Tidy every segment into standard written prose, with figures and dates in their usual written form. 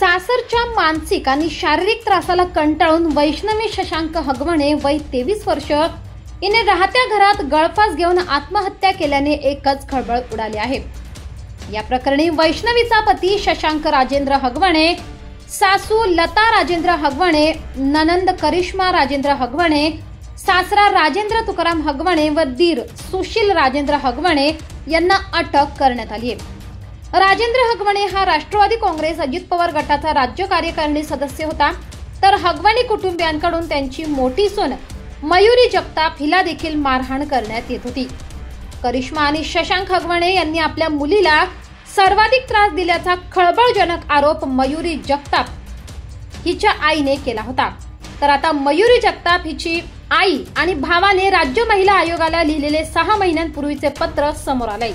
सासरच्या मानसिक आणि शारीरिक त्रासाला कंटाळून वैष्णवी शशांक हगवणे वय 23 वर्ष हिने राहत्या घरात गळफास घेऊन आत्महत्या केल्याने एकच खळबळ उडाली आहे। या प्रकरणी वैष्णवीचा पती शशांक राजेंद्र हगवणे, सासू लता राजेंद्र हगवणे, ननंद करिश्मा राजेंद्र हगवणे, सासरा राजेंद्र तुकाराम हगवणे व दीर सुशील राजेंद्र हगवणे यांना अटक करण्यात आली आहे। राजेंद्र हगवणे हा राष्ट्रवादी काँग्रेस अजित पवार गटाचा राज्य कार्यकारिणी सदस्य होता, तर हगवणे कुटुंबियांकडून त्यांची मोठी सून मयुरी जगताप हिला देखील मारहाण करण्यात येत होती। करिश्मा आणि शशांक हगवणे यांनी आपल्या मुलीला सर्वाधिक त्रास दिल्याचा खळबळजनक आरोप मयुरी जगताप हिच्या आईने केला होता। तर आता मयुरी जगताप हिची आई आणि भावाने राज्य महिला आयोगाला लिहिलेले 6 महिन्यांपूर्वीचे पत्र समोर आले।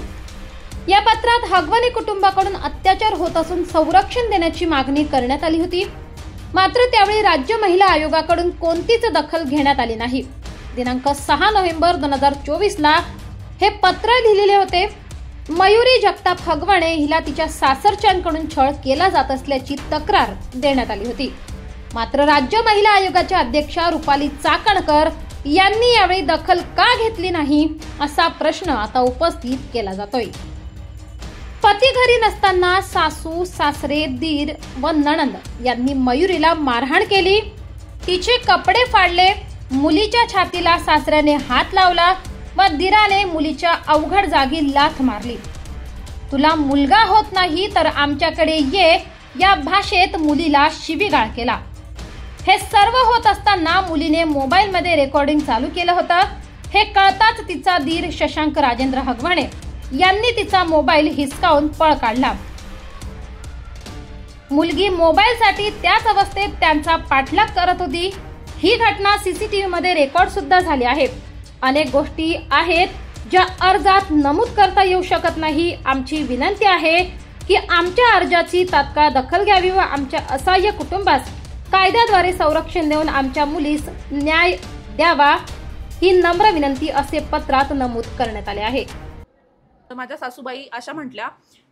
या पत्रात हगवणे कुटुंबाकडून अत्याचार होत असून संरक्षण देण्याची मागणी करण्यात आली होती, मात्र त्यावेळी राज्य महिला आयोगाकडून कोणतीच दखल घेण्यात आली नाही। दिनांक 6 नोव्हेंबर 2024 ला हे पत्र लिहिलेले होते। मयुरी जगताप हगवणे हिला तिच्या सासरच्यांकडून छळ केला जात असल्याची तक्रार देण्यात आली होती, मात्र राज्य महिला आयोगाच्या अध्यक्षा रुपाली चाकणकर यांनी यावेळी दखल का घेतली नाही असा प्रश्न आता उपस्थित केला जातोय। पती घरी नसताना सासू, सासरे, दीर व नणंद यांनी मयुरीला मारहाण केली, तिचे कपडे फाडले, मुलीच्या छातीला सासऱ्याने हात लावला व दीराने मुलीच्या अवघड जागी लाथ मारली। तुला मुलगा होत नाही तर आमच्याकडे ये या भाषेत मुलीला शिवीगाळ केला। हे सर्व होत असताना मुलीने मोबाईल मध्ये रेकॉर्डिंग चालू केलं होतं। हे कळताच तिचा दीर शशांक राजेंद्र हगवणे यांनी तिचा मोबाईल हिसकावून पळ काढला। मुलगी मोबाईलसाठी त्याच अवस्थेत त्यांचा पाठलाग करत होती। ही घटना सीसीटीव्ही मध्ये रेकॉर्ड सुद्धा झाली आहे। अनेक गोष्टी आहेत ज्या अर्जात नमूद करता येऊ शकत नाही। आमची विनंती आहे की आमच्या अर्जाची तात्काळ दखल घ्यावी व आमच्या असहाय्य कुटुंबास कायद्याद्वारे संरक्षण देऊन आमच्या मुलीस न्याय द्यावा ही नम्र विनंती असे पत्रात नमूद करण्यात आले आहे। माझ्या सासूबाई अशा म्हटल्या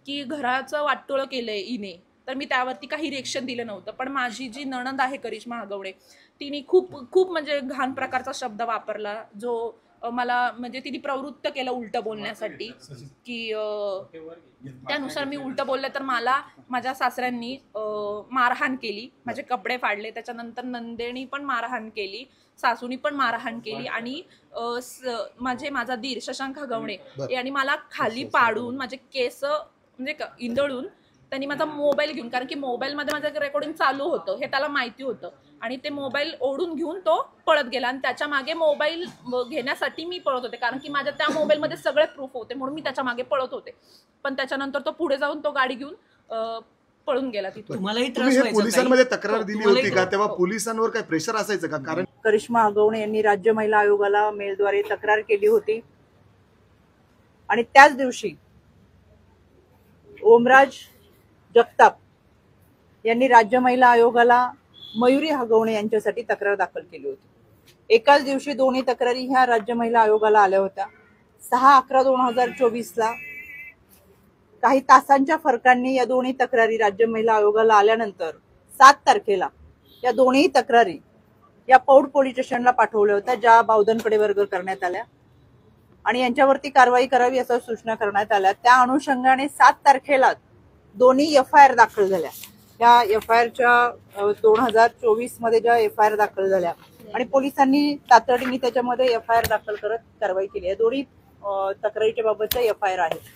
की घराचं वाटोळं केलंय हिने, तर मी त्यावरती काही रिएक्शन दिलं नव्हतं। पण माझी जी नणंद आहे करिश्मा हगवणे तिने खूप म्हणजे घाण प्रकारचा शब्द वापरला, जो मला म्हणजे तिने प्रवृत्त केलं उलट बोलण्यासाठी की त्यानुसार मी उलट बोलले तर मला माझ्या सासऱ्यांनी मारहाण केली, माझे कपडे फाडले, त्याच्यानंतर नंदेनी पण मारहाण केली, सासूनी पण मारहाण केली आणि माझा दीर शशांक हगवणे यांनी मला खाली पाडून माझे केस म्हणजे इंदळून त्यांनी माझा मोबाईल घेऊन, कारण की मोबाईलमध्ये माझं रेकॉर्डिंग चालू होतं हे त्याला माहिती होतं, आणि ते मोबाईल ओढून घेऊन तो पळत गेला। आणि त्याच्या मागे मोबाईल घेण्यासाठी मी पळत होते, कारण की माझ्या त्या मोबाईलमध्ये सगळे प्रूफ होते म्हणून मी त्याच्या मागे पळत होते। पण त्याच्यानंतर तो पुढे जाऊन तो गाडी घेऊन पळून गेला तिथून। तुम्हालाही त्रास व्हायचा? पोलिसांमध्ये तक्रार दिली होती का तेव्हा? पोलिसांवर काय प्रेशर असायचं का? कारण करिश्मा हगवणे यांनी राज्य महिला आयोगाला मेलद्वारे तक्रार केली होती आणि त्याच दिवशी ओमराज जगताप यांनी राज्य महिला आयोगाला मयुरी हगवणे यांच्यासाठी तक्रार दाखल केली होती। एकाच दिवशी दोन्ही तक्रारी ह्या राज्य महिला आयोगाला आल्या होत्या। 6/11/2024 ला काही तासांच्या फरकांनी या दोन्ही तक्रारी राज्य महिला आयोगाला आल्यानंतर 7 तारखेला या दोन्ही तक्रारी या पौड पोलीस स्टेशनला पाठवल्या होत्या, ज्या बावधनकडे वर्ग करण्यात आल्या आणि यांच्यावरती कारवाई करावी अशा सूचना करण्यात आल्या। त्या अनुषंगाने 7 तारखेला दोन्ही FIR दाखल झाल्या। या FIRच्या 2024 मध्ये ज्या FIR दाखल झाल्या आणि पोलिसांनी तातडीने त्याच्यामध्ये FIR दाखल करत कारवाई केली आहे। दोन्ही तक्रारीच्या बाबतच्या FIR आहेत।